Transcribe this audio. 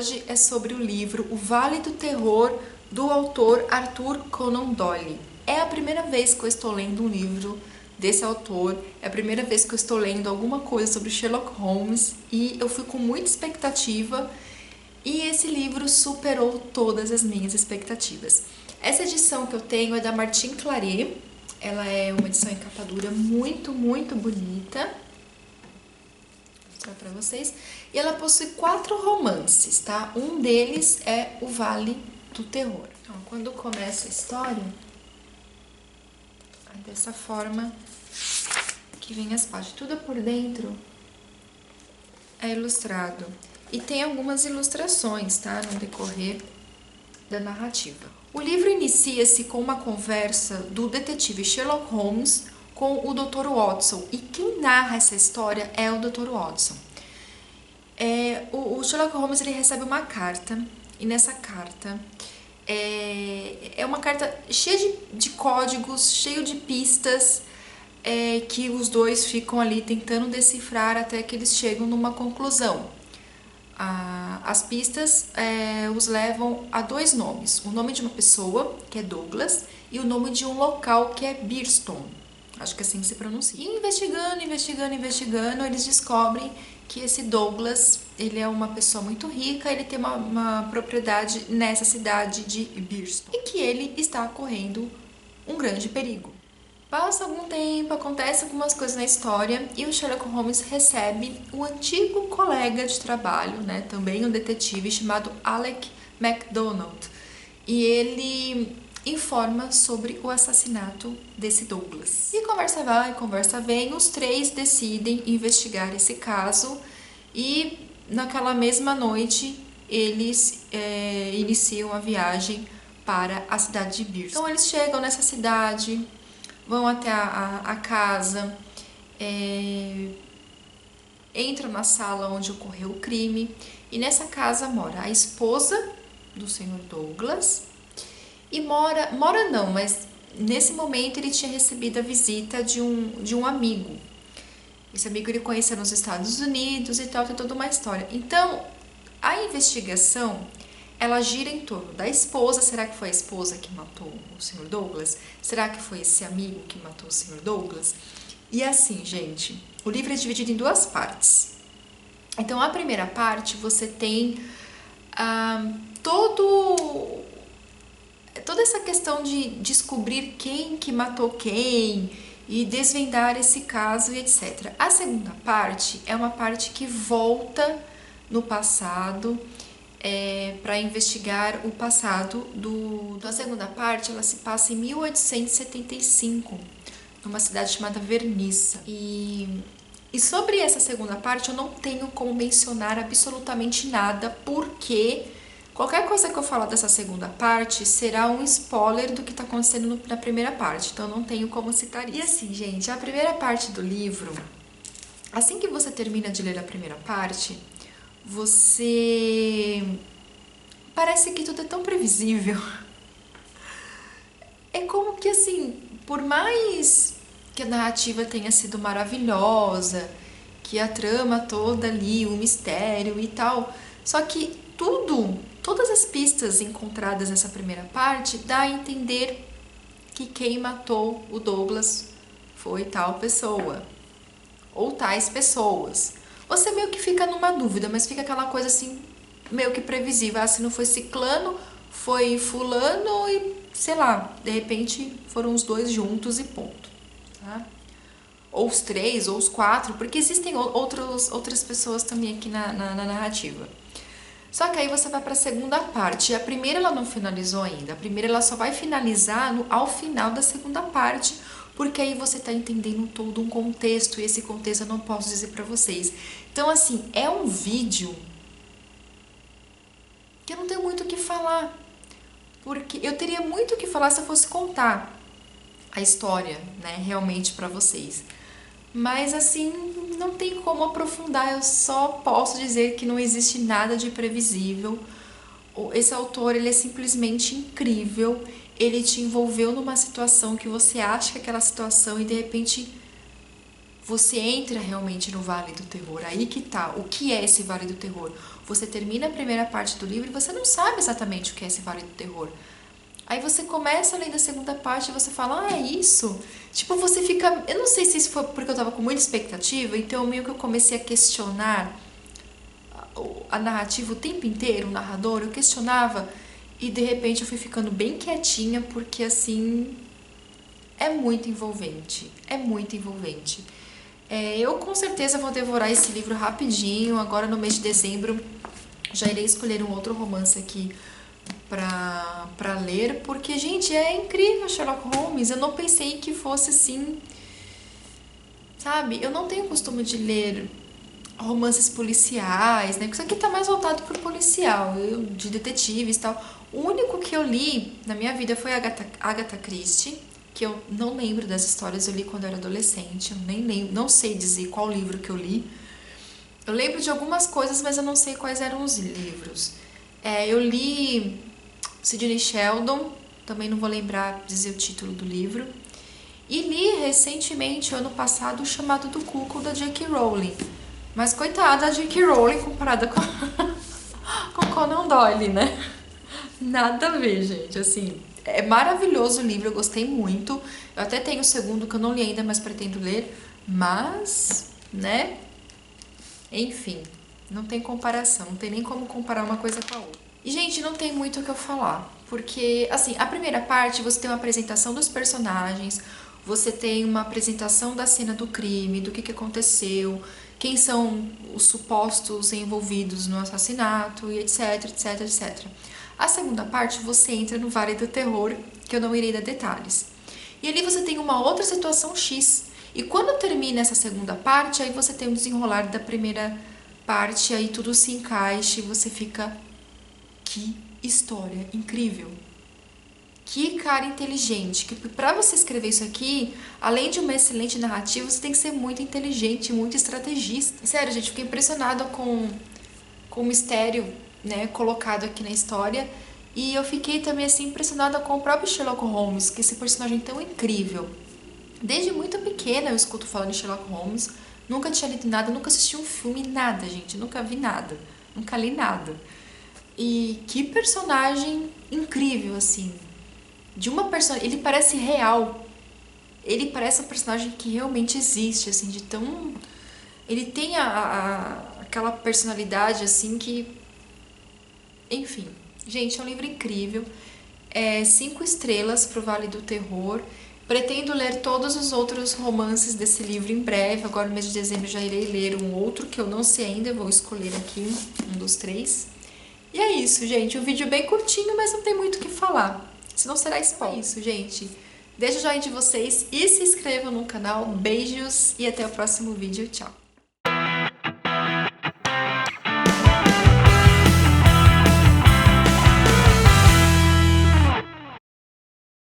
hoje é sobre o livro O Vale do Terror, do autor Arthur Conan Doyle. É a primeira vez que eu estou lendo um livro desse autor, é a primeira vez que eu estou lendo alguma coisa sobre Sherlock Holmes e eu fui com muita expectativa e esse livro superou todas as minhas expectativas. Essa edição que eu tenho é da Martin Claret, ela é uma edição em capa dura muito bonita. Para vocês. E ela possui 4 romances, tá? Um deles é O Vale do Terror. Então, quando começa a história, é dessa forma que vem as páginas. Tudo por dentro é ilustrado. E tem algumas ilustrações, tá? No decorrer da narrativa. O livro inicia-se com uma conversa do detetive Sherlock Holmes com o Dr. Watson, e quem narra essa história é o Dr. Watson. O Sherlock Holmes ele recebe uma carta, e nessa carta é uma carta cheia de códigos, cheio de pistas, que os dois ficam ali tentando decifrar até que eles chegam numa conclusão. As pistas os levam a 2 nomes, o nome de uma pessoa, que é Douglas, e o nome de um local, que é Birston. Acho que assim que se pronuncia. E investigando, eles descobrem que esse Douglas, ele é uma pessoa muito rica, ele tem uma propriedade nessa cidade de Birston. E que ele está correndo um grande perigo. Passa algum tempo, acontece algumas coisas na história e o Sherlock Holmes recebe um antigo colega de trabalho, né, também um detetive chamado Alec MacDonald. E ele informa sobre o assassinato desse Douglas. E conversa vai, conversa vem, os 3 decidem investigar esse caso e naquela mesma noite eles iniciam a viagem para a cidade de Birston. Então eles chegam nessa cidade, vão até a casa, entram na sala onde ocorreu o crime e nessa casa mora a esposa do Sr. Douglas. E mora não, mas nesse momento ele tinha recebido a visita de um amigo. Esse amigo ele conheceu nos Estados Unidos e tal, tem toda uma história. Então, a investigação, ela gira em torno da esposa. Será que foi a esposa que matou o Sr. Douglas? Será que foi esse amigo que matou o Sr. Douglas? E assim, gente, o livro é dividido em 2 partes. Então, a primeira parte, você tem toda essa questão de descobrir quem que matou quem e desvendar esse caso e etc. A segunda parte é uma parte que volta no passado para investigar o passado A segunda parte ela se passa em 1875, numa cidade chamada Verniça. E sobre essa segunda parte eu não tenho como mencionar absolutamente nada, porque qualquer coisa que eu falar dessa segunda parte será um spoiler do que está acontecendo na primeira parte, então eu não tenho como citar isso. E assim, gente, a primeira parte do livro, assim que você termina de ler a primeira parte, parece que tudo é tão previsível. É como que assim, por mais que a narrativa tenha sido maravilhosa, que a trama toda ali, o mistério e tal, só que todas as pistas encontradas nessa primeira parte dá a entender que quem matou o Douglas foi tal pessoa, ou tais pessoas. Você meio que fica numa dúvida, mas fica aquela coisa assim, meio que previsível. Se não foi ciclano, foi fulano e, sei lá, de repente foram os 2 juntos e ponto. Tá? Ou os 3, ou os 4, porque existem outras pessoas também aqui na narrativa. Só que aí você vai para a segunda parte. A primeira ela não finalizou ainda. A primeira ela só vai finalizar ao final da segunda parte, porque aí você está entendendo todo um contexto, e esse contexto eu não posso dizer para vocês. Então, assim, é um vídeo que eu não tenho muito o que falar, porque eu teria muito o que falar se eu fosse contar a história, né, realmente para vocês. Mas assim, não tem como aprofundar, eu só posso dizer que não existe nada de previsível. Esse autor, ele é simplesmente incrível, ele te envolveu numa situação que você acha que é aquela situação e de repente você entra realmente no Vale do Terror. Aí que tá, o que é esse Vale do Terror? Você termina a primeira parte do livro e você não sabe exatamente o que é esse Vale do Terror. Aí você começa a ler da segunda parte e você fala, ah, é isso? Tipo, você fica... Eu não sei se isso foi porque eu tava com muita expectativa, então meio que eu comecei a questionar a narrativa o tempo inteiro, o narrador, eu questionava e de repente eu fui ficando bem quietinha porque assim... É muito envolvente, é muito envolvente. Eu com certeza vou devorar esse livro rapidinho, agora no mês de dezembro já irei escolher um outro romance aqui pra ler, porque, gente, é incrível Sherlock Holmes, eu não pensei que fosse assim, sabe? Eu não tenho costume de ler romances policiais, né? Porque isso aqui tá mais voltado pro policial, de detetives e tal. O único que eu li na minha vida foi Agatha Christie, que eu não lembro das histórias, eu li quando eu era adolescente, eu nem lembro, não sei dizer qual livro que eu li. Eu lembro de algumas coisas, mas eu não sei quais eram os livros. Eu li Sidney Sheldon, também não vou lembrar dizer o título do livro. E li recentemente, ano passado, O Chamado do Cuco, da J.K. Rowling. Mas coitada da J.K. Rowling comparada com Conan Doyle, né? Nada a ver, gente, assim... É maravilhoso o livro, eu gostei muito. Eu até tenho o segundo que eu não li ainda, mas pretendo ler. Mas, né? Enfim, não tem comparação, não tem nem como comparar uma coisa com a outra. E, gente, não tem muito o que eu falar, porque, assim, a primeira parte você tem uma apresentação dos personagens, você tem uma apresentação da cena do crime, do que aconteceu, quem são os supostos envolvidos no assassinato, e etc, etc, etc. A segunda parte você entra no Vale do Terror, que eu não irei dar detalhes. E ali você tem uma outra situação X. E quando termina essa segunda parte, aí você tem o desenrolar da primeira parte, aí tudo se encaixa e você fica... Que história incrível! Que cara inteligente! Que pra você escrever isso aqui, além de uma excelente narrativa, você tem que ser muito inteligente, muito estrategista. Sério, gente, fiquei impressionada com o mistério, né, colocado aqui na história. E eu fiquei também assim impressionada com o próprio Sherlock Holmes, que esse personagem tão incrível. Desde muito pequena eu escuto falando de Sherlock Holmes, nunca tinha lido nada, nunca assisti um filme, nada, gente, nunca vi nada, nunca li nada. E que personagem incrível, assim. De uma personagem, ele parece real. Ele parece um personagem que realmente existe, assim, de tão... Ele tem aquela personalidade, assim, que... Enfim, gente, é um livro incrível. 5 estrelas pro Vale do Terror. Pretendo ler todos os outros romances desse livro em breve. Agora no mês de dezembro já irei ler um outro que eu não sei ainda. Vou escolher aqui um dos 3. E é isso, gente. Um vídeo bem curtinho, mas não tem muito o que falar. Senão será spoiler. É isso, gente. Deixa o joinha de vocês e se inscrevam no canal. Beijos e até o próximo vídeo. Tchau!